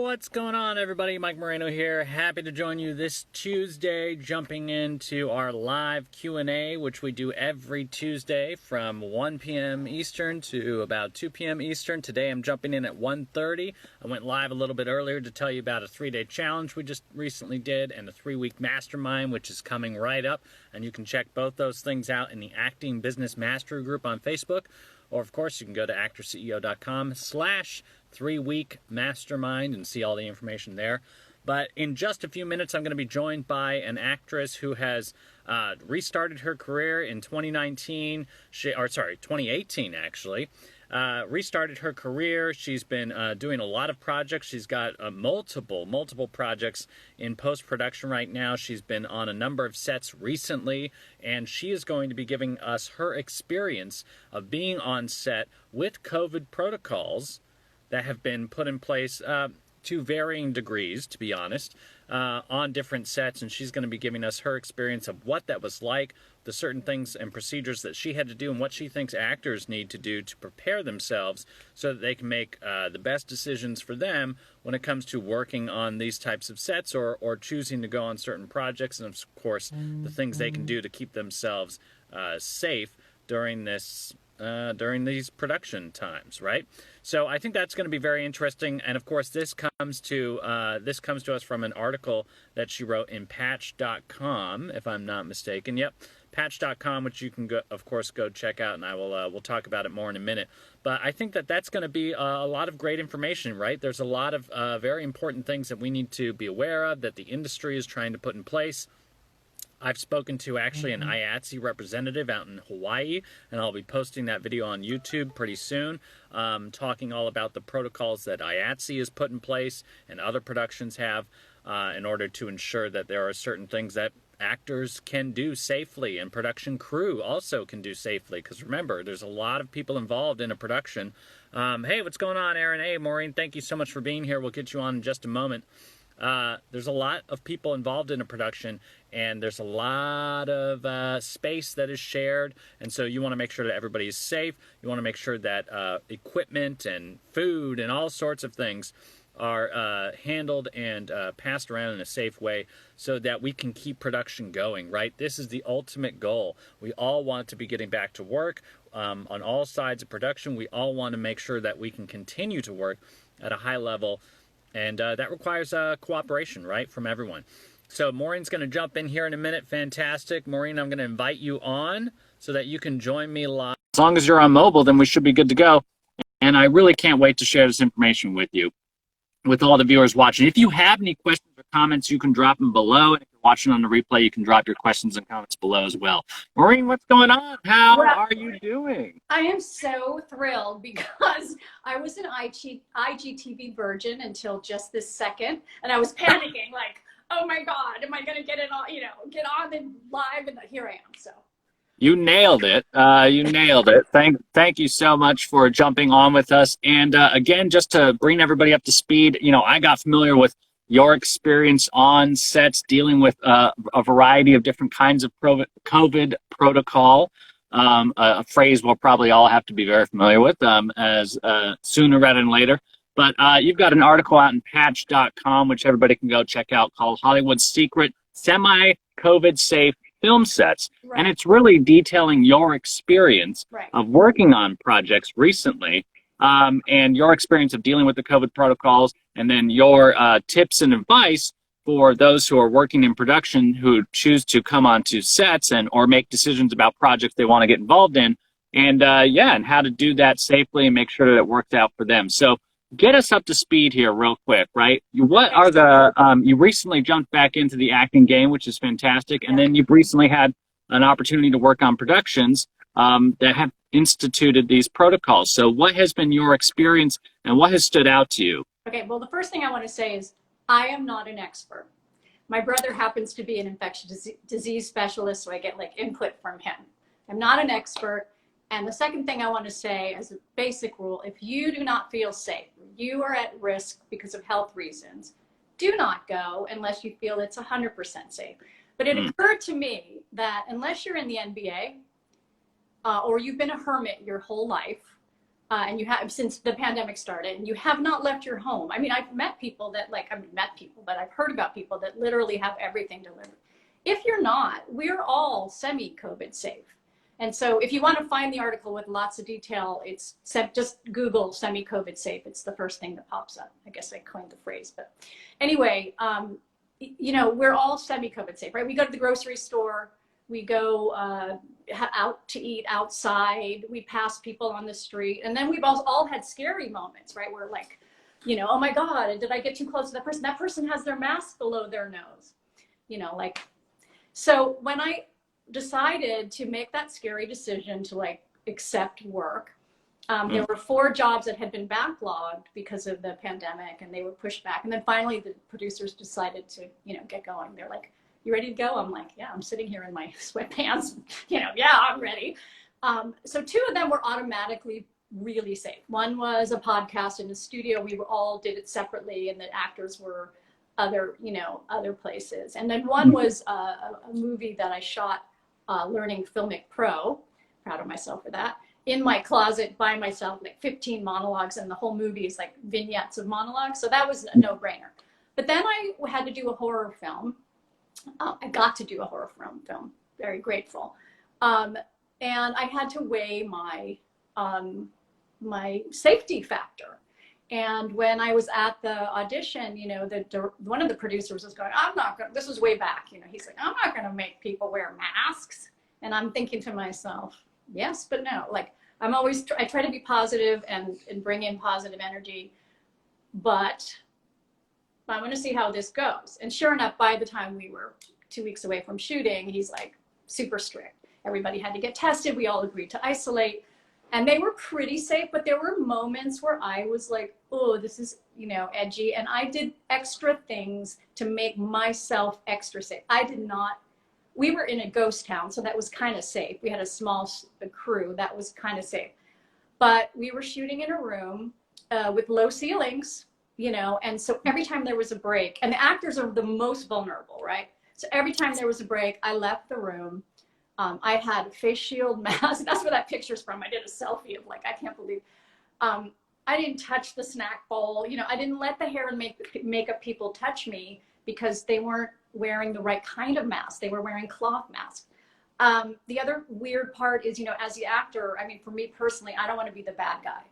What's going on, everybody? Mike Moreno here. Happy to join you this Tuesday, jumping into our live Q&A, which we do every Tuesday from 1 p.m. Eastern to about 2 p.m. Eastern. Today I'm jumping in at 1:30. I went live a little bit earlier to tell you about a 3-day challenge we just recently did and a 3-week mastermind, which is coming right up. And you can check both those things out in the Acting Business Mastery group on Facebook. Or, of course, you can go to actorceo.com/3-week mastermind and see all the information there. But in just a few minutes, I'm going to be joined by an actress who has restarted her career in 2018 actually. Restarted her career. She's been doing a lot of projects. She's got multiple projects in post-production right now. She's been on a number of sets recently, and she is going to be giving us her experience of being on set with COVID protocols that have been put in place to varying degrees, to be honest, on different sets. And she's going to be giving us her experience of what that was like, the certain things and procedures that she had to do, and what she thinks actors need to do to prepare themselves so that they can make the best decisions for them when it comes to working on these types of sets or choosing to go on certain projects, and of course the things they can do to keep themselves safe during this during these production times, right? So I think that's going to be very interesting. And of course, this comes to us from an article that she wrote in Patch.com, if I'm not mistaken. Yep, Patch.com, which you can go, of course, go check out, and I will we'll talk about it more in a minute. But I think that that's going to be a lot of great information, right? There's a lot of very important things that we need to be aware of that the industry is trying to put in place. I've spoken to actually an IATSE representative out in Hawaii, and I'll be posting that video on YouTube pretty soon, talking all about the protocols that IATSE has put in place and other productions have in order to ensure that there are certain things that actors can do safely and production crew also can do safely. Because remember, there's a lot of people involved in a production. Hey, what's going on, Aaron? Hey, Maureen, thank you so much for being here. We'll get you on in just a moment. There's a lot of people involved in a production, and there's a lot of space that is shared, and so you want to make sure that everybody is safe. You want to make sure that equipment and food and all sorts of things are handled and passed around in a safe way so that we can keep production going, right? This is the ultimate goal. We all want to be getting back to work on all sides of production. We all want to make sure that we can continue to work at a high level. And that requires cooperation, right, from everyone. So Maureen's going to jump in here in a minute. Fantastic. Maureen, I'm going to invite you on so that you can join me live. As long as you're on mobile, then we should be good to go. And I really can't wait to share this information with you, with all the viewers watching. If you have any questions or comments, you can drop them below. And if you're watching on the replay, you can drop your questions and comments below as well. Maureen, what's going on? How are you doing? I am so thrilled because I was an IGTV virgin until just this second. And I was panicking like, oh my God, am I going to get it on, get on and live? And here I am. So. You nailed it. You nailed it. Thank you so much for jumping on with us. And again, just to bring everybody up to speed, I got familiar with your experience on sets dealing with a variety of different kinds of COVID protocol, a phrase we'll probably all have to be very familiar with as sooner rather than later. But you've got an article out in Patch.com, which everybody can go check out, called Hollywood's Secret Semi-COVID Safe Film Sets. Right. And it's really detailing your experience Right. of working on projects recently, and your experience of dealing with the COVID protocols, and then your tips and advice for those who are working in production who choose to come onto sets or make decisions about projects they want to get involved in, and and how to do that safely and make sure that it works out for them. So get us up to speed here real quick, right? What are the, you recently jumped back into the acting game, which is fantastic, and then you've recently had an opportunity to work on productions that have instituted these protocols. So what has been your experience and what has stood out to you? Okay, well, the first thing I want to say is I am not an expert. My brother happens to be an infectious disease specialist, so I get input from him. I'm not an expert. And the second thing I want to say as a basic rule, if you do not feel safe, you are at risk because of health reasons, do not go unless you feel it's 100% safe. But it occurred to me that unless you're in the NBA or you've been a hermit your whole life, and you have since the pandemic started, and you have not left your home. I mean, I've met people that but I've heard about people that literally have everything delivered. If you're not, we're all semi-COVID safe. And so if you want to find the article with lots of detail, it's just Google semi-COVID safe. It's the first thing that pops up. I guess I coined the phrase, but anyway, you know, we're all semi-COVID safe, right? We go to the grocery store, we go out to eat outside, we pass people on the street, and then we've all had scary moments, right? We're like, you know, oh my God, did I get too close to that person? That person has their mask below their nose, you know, like, so when I decided to make that scary decision to like accept work, there were 4 jobs that had been backlogged because of the pandemic, and they were pushed back. And then finally the producers decided to, you know, get going. They're like, you ready to go? I'm like, yeah, I'm sitting here in my sweatpants, you know, yeah, I'm ready. So 2 of them were automatically really safe. One was a podcast in a studio. We all did it separately, and the actors were other places. And then one was a movie that I shot learning Filmic Pro, proud of myself for that, in my closet by myself, like 15 monologues, and the whole movie is like vignettes of monologues. So that was a no-brainer. But then I had to do a horror film. I got to do a horror film, very grateful. And I had to weigh my safety factor. And when I was at the audition, you know, one of the producers was going, this was way back, you know, he's like, I'm not going to make people wear masks. And I'm thinking to myself, yes, but no, like I try to be positive and bring in positive energy, but I want to see how this goes. And sure enough, by the time we were 2 weeks away from shooting, he's like super strict. Everybody had to get tested. We all agreed to isolate. And they were pretty safe, but there were moments where I was like, oh, this is, you know, edgy. And I did extra things to make myself extra safe. We were in a ghost town, so that was kind of safe. We had a small crew, that was kind of safe. But we were shooting in a room with low ceilings, you know, and so every time there was a break, and the actors are the most vulnerable, right? So every time there was a break, I left the room. I had a face shield mask. That's where that picture's from. I did a selfie of like, I can't believe. I didn't touch the snack bowl. You know, I didn't let the hair and makeup people touch me because they weren't wearing the right kind of mask. They were wearing cloth masks. The other weird part is, you know, as the actor, I mean, for me personally, I don't want to be the bad guy.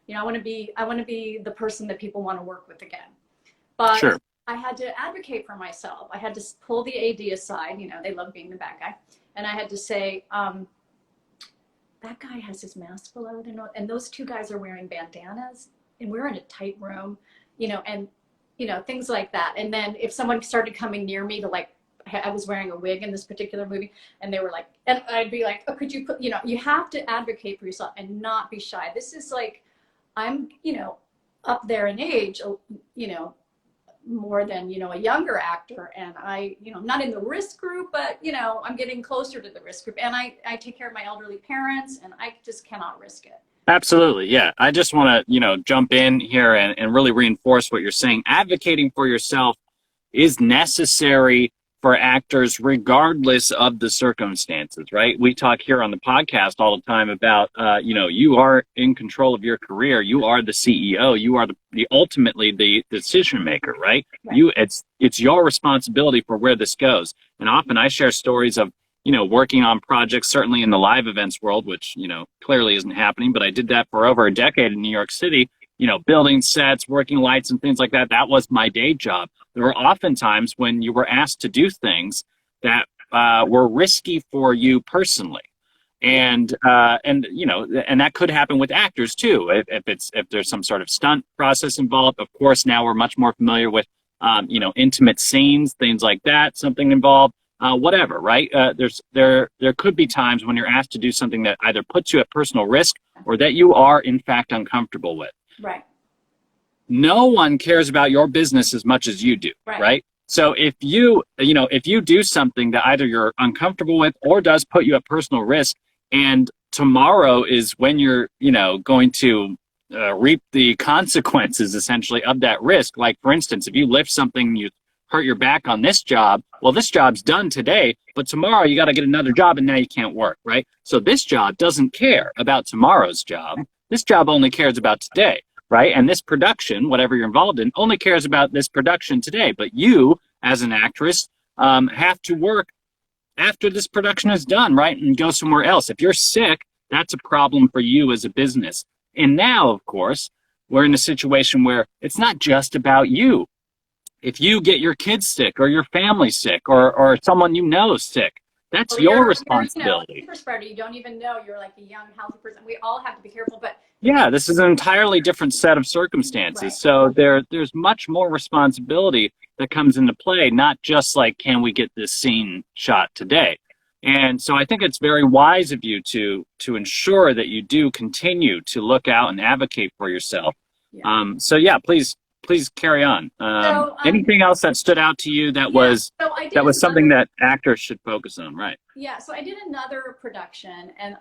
You know, I want to be the person that people want to work with again. But sure. I had to advocate for myself. I had to pull the AD aside. You know, they love being the bad guy. And I had to say, that guy has his mask below their nose, and those 2 guys are wearing bandanas, and we're in a tight room, you know, and, you know, things like that. And then if someone started coming near me to like, I was wearing a wig in this particular movie, and they were like, and I'd be like, oh, could you put, you know, you have to advocate for yourself and not be shy. This is like, I'm, you know, up there in age, you know, more than, you know, a younger actor, and I, you know, not in the risk group, but, you know, I'm getting closer to the risk group, and I take care of my elderly parents, and I just cannot risk it. Absolutely. Yeah. I just want to, you know, jump in here and really reinforce what you're saying. Advocating for yourself is necessary for actors regardless of the circumstances, right? We talk here on the podcast all the time about, you know, you are in control of your career. You are the CEO. You are the ultimately the decision maker, right? It's your responsibility for where this goes. And often I share stories of, you know, working on projects, certainly in the live events world, which, you know, clearly isn't happening, but I did that for over a decade in New York City, you know, building sets, working lights and things like that. That was my day job. There were often times when you were asked to do things that were risky for you personally. And you know, and that could happen with actors too. If there's some sort of stunt process involved, of course, now we're much more familiar with, you know, intimate scenes, things like that, something involved, whatever, right? There could be times when you're asked to do something that either puts you at personal risk or that you are in fact uncomfortable with. Right. No one cares about your business as much as you do, right? So if you do something that either you're uncomfortable with or does put you at personal risk, and tomorrow is when you're, you know, going to reap the consequences essentially of that risk. Like, for instance, if you lift something, you hurt your back on this job, well, this job's done today, but tomorrow you got to get another job and now you can't work, right? So this job doesn't care about tomorrow's job. This job only cares about today, right? And this production, whatever you're involved in, only cares about this production today. But you, as an actress, have to work after this production is done, right? And go somewhere else. If you're sick, that's a problem for you as a business. And now, of course, we're in a situation where it's not just about you. If you get your kids sick or your family sick or someone you know sick, that's your responsibility. Super spreader, you don't even know, you're like a young, healthy person. We all have to be careful, but yeah, this is an entirely different set of circumstances. Right. So there's much more responsibility that comes into play, not just like, can we get this scene shot today? And so I think it's very wise of you to ensure that you do continue to look out and advocate for yourself. Yeah. So yeah, please carry on. Anything else that stood out to you that was something that actors should focus on, right? Yeah, so I did another production, and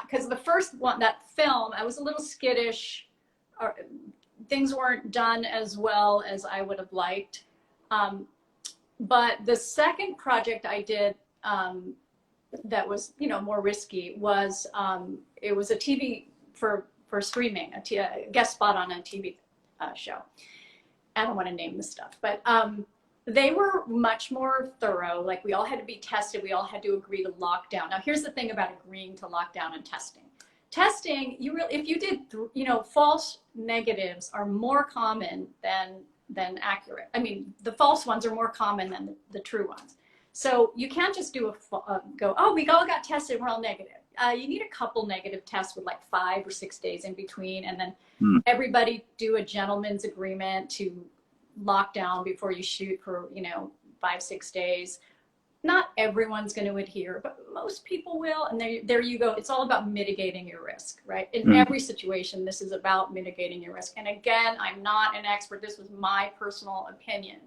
because the first one, that film, I was a little skittish. Things weren't done as well as I would have liked. But the second project I did that was, more risky was, it was a TV for streaming, a guest spot on a TV show. I don't want to name the stuff, but they were much more thorough. Like, we all had to be tested. We all had to agree to lockdown. Now, here's the thing about agreeing to lockdown and testing. Testing, if you did, false negatives are more common than accurate. I mean, the false ones are more common than the true ones. So you can't just do go, oh, we all got tested, we're all negative. You need a couple negative tests with like 5 or 6 days in between, and then everybody do a gentleman's agreement to lock down before you shoot for 5-6 days. Not everyone's going to adhere, but most people will. And there you go. It's all about mitigating your risk, right? In every situation, this is about mitigating your risk. And again, I'm not an expert. This was my personal opinion.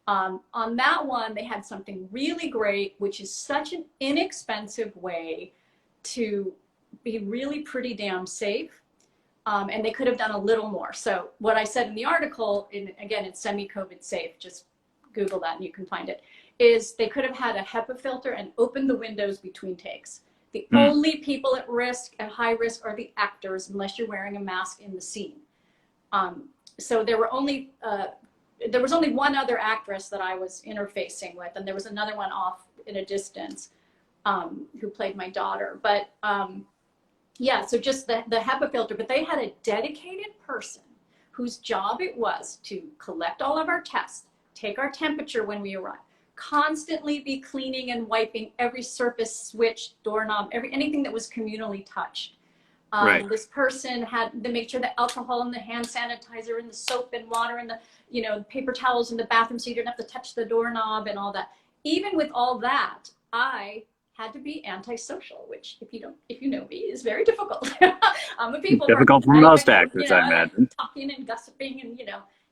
On that one, they had something really great, which is such an inexpensive way to be really pretty damn safe. And they could have done a little more. So what I said in the article, again, it's semi-COVID safe, just Google that and you can find it, is they could have had a HEPA filter and opened the windows between takes. The only people at high risk, are the actors, unless you're wearing a mask in the scene. So there was only one other actress that I was interfacing with, and there was another one off in a distance who played my daughter. But yeah, so just the HEPA filter, but they had a dedicated person whose job it was to collect all of our tests, take our temperature when we arrive, constantly be cleaning and wiping every surface, switch, doorknob, anything that was communally touched. Right. This person had to make sure the alcohol and the hand sanitizer and the soap and water and the paper towels in the bathroom so you didn't have to touch the doorknob and all that. Even with all that, I had to be antisocial, which if you know me, is very difficult. I'm a people difficult for most actors, I imagine. Talking and gossiping and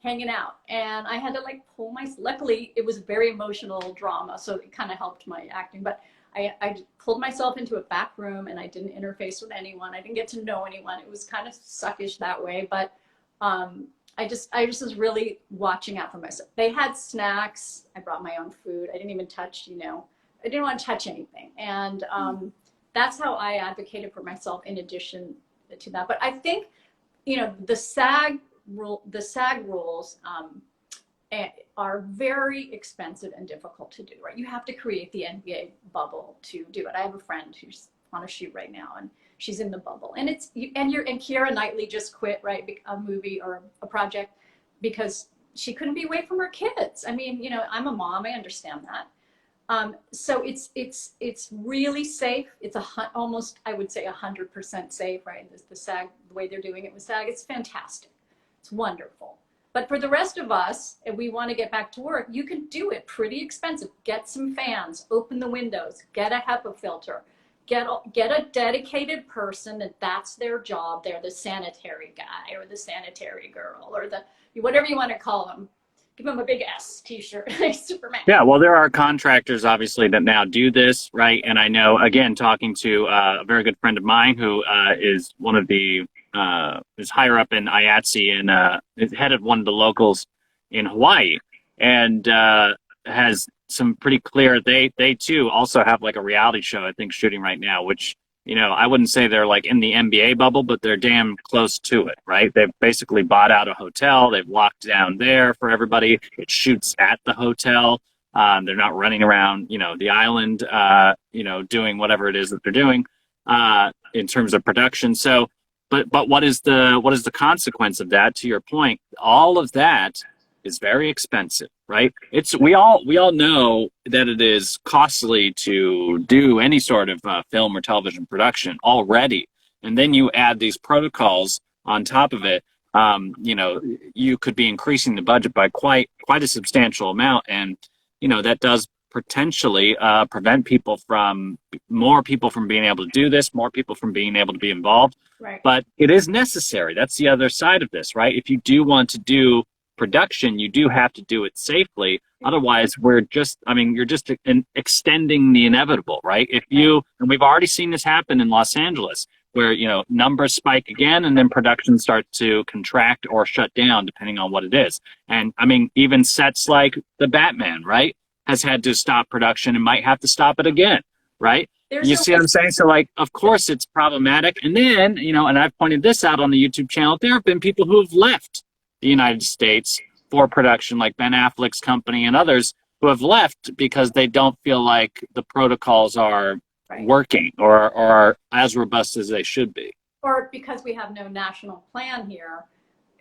hanging out, and I had to pull luckily it was very emotional drama, so it kind of helped my acting, but I pulled myself into a back room and I didn't interface with anyone. I didn't get to know anyone. It was kind of suckish that way, but I just was really watching out for myself. They had snacks. I brought my own food. I didn't even touch, I didn't want to touch anything. And that's how I advocated for myself in addition to that. But I think, the SAG rules are very expensive and difficult to do, right? You have to create the NBA bubble to do it. I have a friend who's on a shoot right now and she's in the bubble, and and Keira Knightley just quit, right? A movie or a project because she couldn't be away from her kids. I mean, I'm a mom, I understand that. So it's really safe. It's almost, I would say 100% safe, right? The SAG, the way they're doing it with SAG, it's fantastic. It's wonderful. But for the rest of us, if we want to get back to work, you can do it pretty expensive. Get some fans, open the windows, get a HEPA filter, get a dedicated person that's their job. They're the sanitary guy or the sanitary girl or whatever you want to call them. Give them a big S t-shirt, like Superman. Yeah, well, there are contractors, obviously, that now do this, right? And I know, again, talking to a very good friend of mine who is one of the, is higher up in IATSE and is head of one of the locals in Hawaii, and has some pretty clear, they too also have a reality show, I think, shooting right now, which I wouldn't say they're like in the NBA bubble, but they're damn close to it, right? They've basically bought out a hotel. They've locked down there for everybody. It shoots at the hotel. They're not running around, the island, doing whatever it is that they're doing in terms of production. So, but what is the consequence of that? To your point, all of that is very expensive, right? We all know that it is costly to do any sort of film or television production already, and then you add these protocols on top of it. You could be increasing the budget by quite a substantial amount, and that does potentially prevent more people from being able to do this, more people from being able to be involved. Right. But it is necessary. That's the other side of this, right? If you do want to do production, you do have to do it safely. Otherwise, you're just extending the inevitable, right? And we've already seen this happen in Los Angeles, where, numbers spike again and then production starts to contract or shut down, depending on what it is. And even sets like the Batman, right, has had to stop production and might have to stop it again, right? You see what I'm saying? So, of course it's problematic. And then, and I've pointed this out on the YouTube channel, there have been people who have left the United States for production, like Ben Affleck's company and others, who have left because they don't feel like the protocols are working or are as robust as they should be. Or because we have no national plan here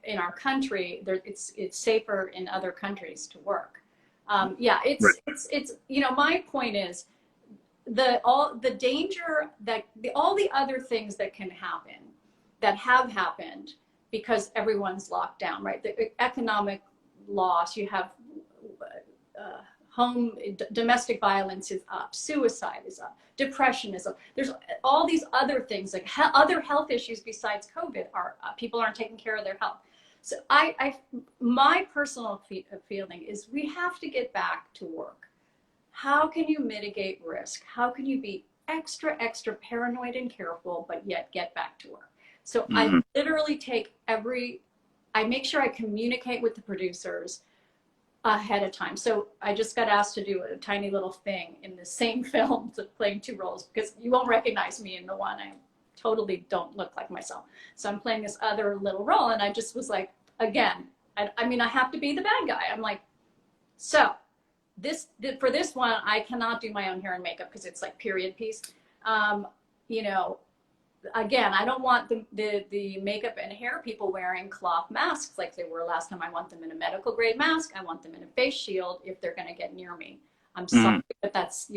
in our country, it's safer in other countries to work. It's my point is the danger that all the other things that can happen, that have happened because everyone's locked down, right? The economic loss, you have domestic violence is up, suicide is up, depression is up. There's all these other things, like other health issues besides COVID are up. People aren't taking care of their health. So my personal feeling is we have to get back to work. How can you mitigate risk? How can you be extra paranoid and careful, but yet get back to work? So I literally I make sure I communicate with the producers ahead of time. So I just got asked to do a tiny little thing in the same film, to playing two roles, because you won't recognize me in the one. I totally don't look like myself. So I'm playing this other little role, and I just was like, again, I have to be the bad guy. I'm like, so for this one, I cannot do my own hair and makeup because it's like period piece. Again, I don't want the makeup and hair people wearing cloth masks like they were last time. I want them in a medical grade mask. I want them in a face shield if they're going to get near me. I'm sorry, but that's,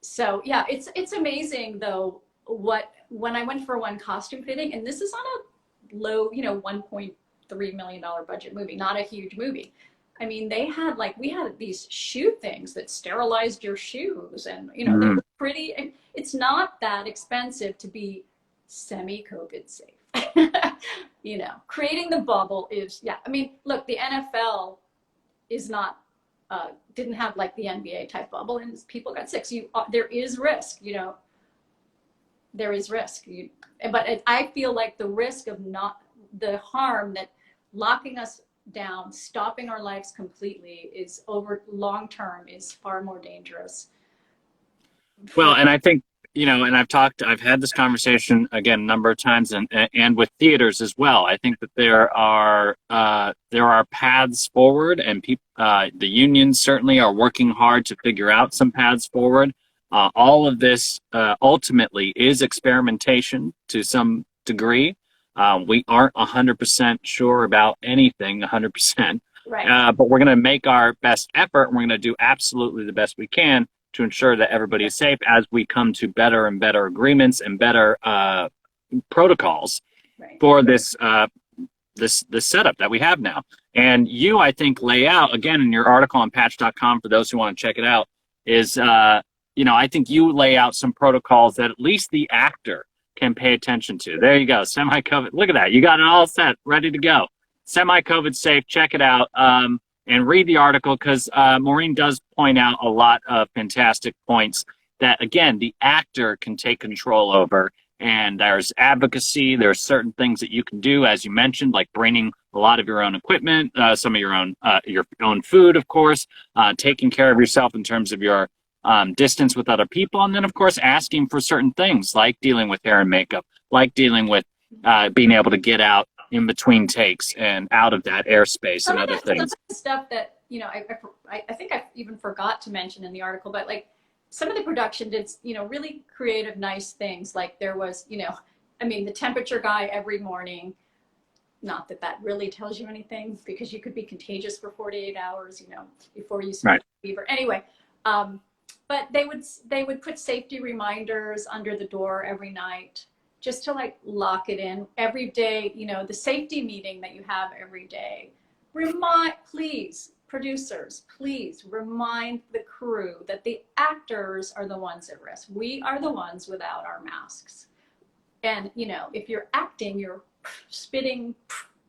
so yeah, it's amazing though, when I went for one costume fitting, and this is on a low, $1.3 million budget movie, not a huge movie. We had these shoe things that sterilized your shoes, and they were pretty. And it's not that expensive to be semi-COVID safe. Creating the bubble is, look, the NFL is not didn't have like the NBA type bubble, and people got sick. So there is risk. There is risk. But I feel like the risk of the harm that locking us down, stopping our lives completely is over long term is far more dangerous. Well, and I think, and I've had this conversation again a number of times, and with theaters as well. I think that there are paths forward, and the unions certainly are working hard to figure out some paths forward. All of this ultimately is experimentation to some degree. We aren't 100% sure about anything 100%, right. But we're going to make our best effort, and we're going to do absolutely the best we can to ensure that everybody is safe as we come to better and better agreements and better protocols for this setup that we have now. And you, I think, lay out, again, in your article on patch.com, for those who want to check it out, is, I think you lay out some protocols that at least the actor can pay attention to. There you go. Semi-COVID. Look at that. You got it all set, ready to go. Semi-COVID safe. Check it out and read the article, because Maureen does point out a lot of fantastic points that, again, the actor can take control over. And there's advocacy. There's certain things that you can do, as you mentioned, like bringing a lot of your own equipment, some of your own food, of course, taking care of yourself in terms of your distance with other people. And then, of course, asking for certain things like dealing with hair and makeup, like dealing with being able to get out in between takes and out of that airspace and other things. Some of the stuff that, you know, I think I even forgot to mention in the article, but like some of the production did, you know, really creative, nice things. Like there was, you know, I mean, the temperature guy every morning, not that that really tells you anything because you could be contagious for 48 hours, you know, before you spread fever. Anyway, but they would put safety reminders under the door every night just to like lock it in every day. You know, the safety meeting that you have every day, please, producers, please remind the crew that the actors are the ones at risk. We are the ones without our masks. And, you know, if you're acting, you're spitting,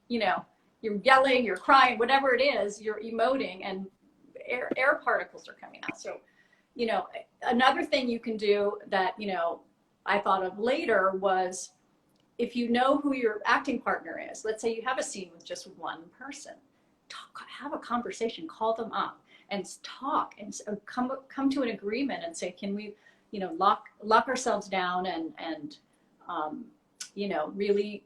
you know, you're yelling, you're crying, whatever it is, you're emoting and air particles are coming out. So, you know, another thing you can do that, you know, I thought of later was if you know who your acting partner is, let's say you have a scene with just one person, have a conversation, call them up and talk and come to an agreement and say, can we, you know, lock ourselves down and you know, really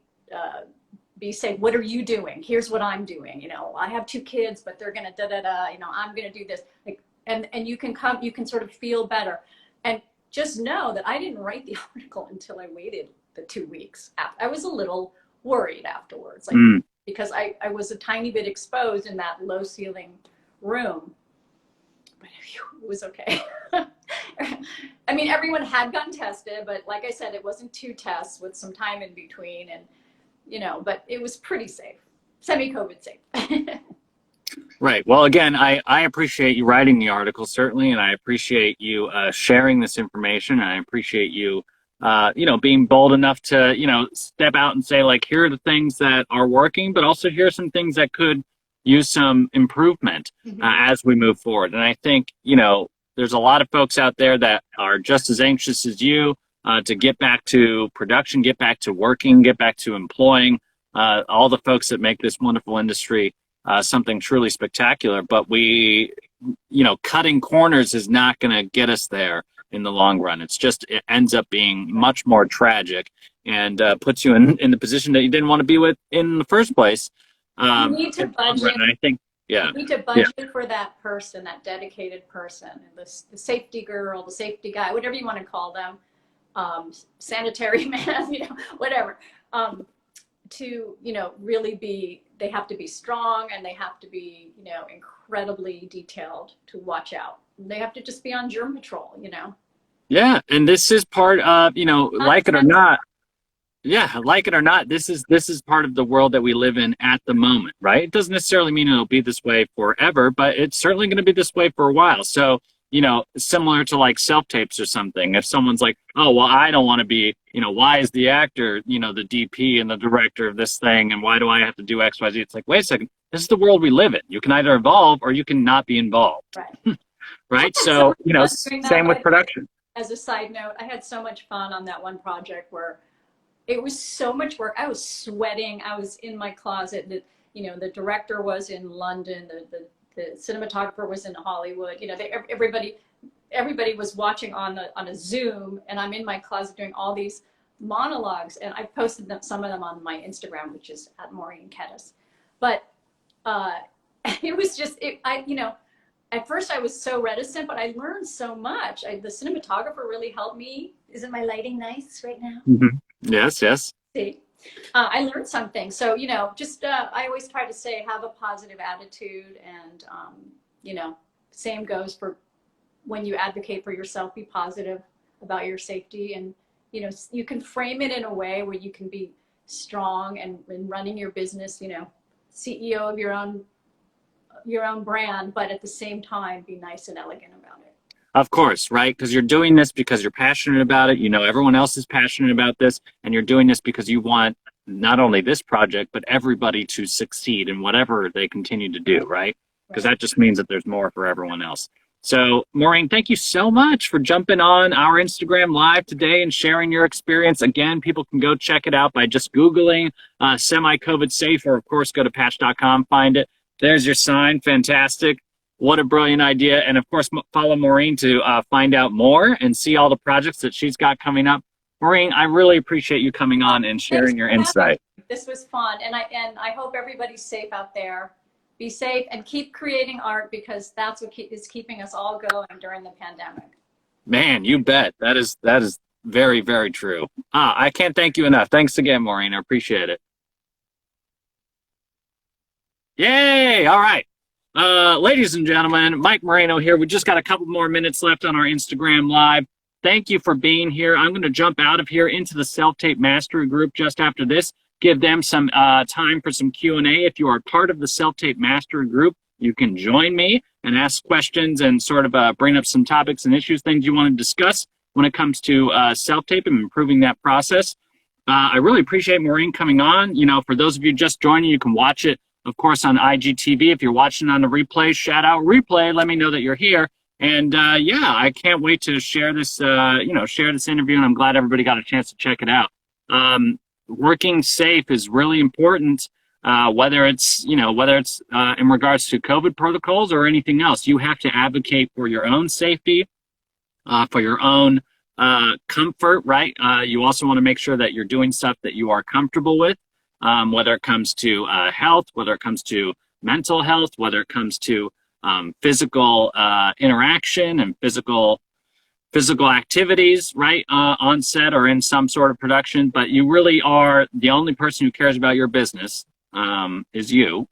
be safe. What are you doing? Here's what I'm doing. You know, I have 2 kids, but they're gonna you know, I'm gonna do this. Like, and you can sort of feel better. And just know that I didn't write the article until I waited the 2 weeks. I was a little worried afterwards, like because I was a tiny bit exposed in that low ceiling room, but it was okay. I mean, everyone had gotten tested, but like I said, it wasn't 2 tests with some time in between, and you know, but it was pretty safe, semi-COVID safe. Right. Well, again, I appreciate you writing the article, certainly, and I appreciate you sharing this information. And I appreciate you, you know, being bold enough to, you know, step out and say, like, here are the things that are working, but also here are some things that could use some improvement as we move forward. And I think, you know, there's a lot of folks out there that are just as anxious as you to get back to production, get back to working, get back to employing all the folks that make this wonderful industry something truly spectacular. But we, you know, cutting corners is not going to get us there in the long run. It's just, it ends up being much more tragic and puts you in the position that you didn't want to be with in the first place. You need to budget. I think, yeah. You need to budget for that person, that dedicated person, the safety girl, the safety guy, whatever you want to call them, sanitary man, you know, whatever. To, you know, really be, they have to be strong and they have to be, you know, incredibly detailed to watch out. They have to just be on germ patrol, you know. Yeah, and this is part of, you know, like it or not. Yeah, like it or not, this is part of the world that we live in at the moment, right? It doesn't necessarily mean it'll be this way forever, but it's certainly going to be this way for a while. So, you know, similar to like self-tapes or something. If someone's like, oh, well, I don't want to be, you know, why is the actor, you know, the DP and the director of this thing, and why do I have to do X, Y, Z? It's like, wait a second, this is the world we live in. You can either evolve or you can not be involved. Right. Right? So, you know, same with production. As a side note, I had so much fun on that one project where it was so much work. I was sweating. I was in my closet. You know, the director was in London. The cinematographer was in Hollywood. You know, everybody was watching on a Zoom, and I'm in my closet doing all these monologues. And I posted some of them on my Instagram, which is at MAUREEN KEDES. But it was just, you know, at first I was so reticent, but I learned so much. The cinematographer really helped me. Isn't my lighting nice right now? Mm-hmm. Yes, yes. See, I learned something. So, you know, just I always try to say, have a positive attitude. And, you know, same goes for when you advocate for yourself, be positive about your safety. And, you know, you can frame it in a way where you can be strong and running your business, you know, CEO of your own brand, but at the same time, be nice and elegant about it. Of course, right? Because you're doing this because you're passionate about it. You know, everyone else is passionate about this, and you're doing this because you want not only this project, but everybody to succeed in whatever they continue to do, right? Because that just means that there's more for everyone else. So, Maureen, thank you so much for jumping on our Instagram Live today and sharing your experience. Again, people can go check it out by just Googling semi-COVID safe, or of course, go to patch.com, find it. There's your sign. Fantastic. What a brilliant idea. And of course, follow Maureen to find out more and see all the projects that she's got coming up. Maureen, I really appreciate you coming on and sharing your insight. This was fun. And I hope everybody's safe out there. Be safe and keep creating art, because that's what is keeping us all going during the pandemic. Man, you bet. That is very, very true. I can't thank you enough. Thanks again, Maureen. I appreciate it. Yay! All right. Ladies and gentlemen, Mike Moreno here. We just got a couple more minutes left on our Instagram Live. Thank you for being here. I'm going to jump out of here into the Self-Tape Mastery group just after this. Give them some time for some Q&A. If you are part of the Self-Tape Mastery group, you can join me and ask questions and sort of bring up some topics and issues, things you want to discuss when it comes to self-tape and improving that process. I really appreciate Maureen coming on. You know, for those of you just joining, you can watch it, of course, on IGTV. If you're watching on the replay, shout out replay. Let me know that you're here. And yeah, I can't wait to share this, share this interview, and I'm glad everybody got a chance to check it out. Working safe is really important, whether it's in regards to COVID protocols or anything else. You have to advocate for your own safety, for your own comfort, right? You also want to make sure that you're doing stuff that you are comfortable with, whether it comes to health, whether it comes to mental health, whether it comes to physical interaction and physical activities, right, on set or in some sort of production. But you really are the only person who cares about your business, is you.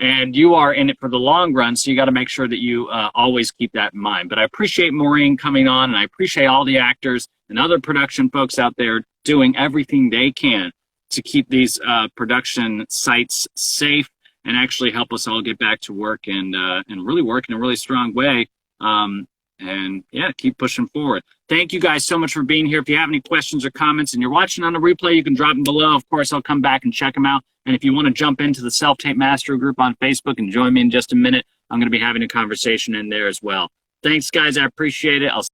And you are in it for the long run, so you got to make sure that you always keep that in mind. But I appreciate Maureen coming on, and I appreciate all the actors and other production folks out there doing everything they can to keep these production sites safe and actually help us all get back to work and really work in a really strong way. And yeah, keep pushing forward. Thank you guys so much for being here. If you have any questions or comments and you're watching on the replay, you can drop them below. Of course, I'll come back and check them out. And if you want to jump into the Self-Tape Mastery group on Facebook and join me in just a minute, I'm going to be having a conversation in there as well. Thanks, guys. I appreciate it. I'll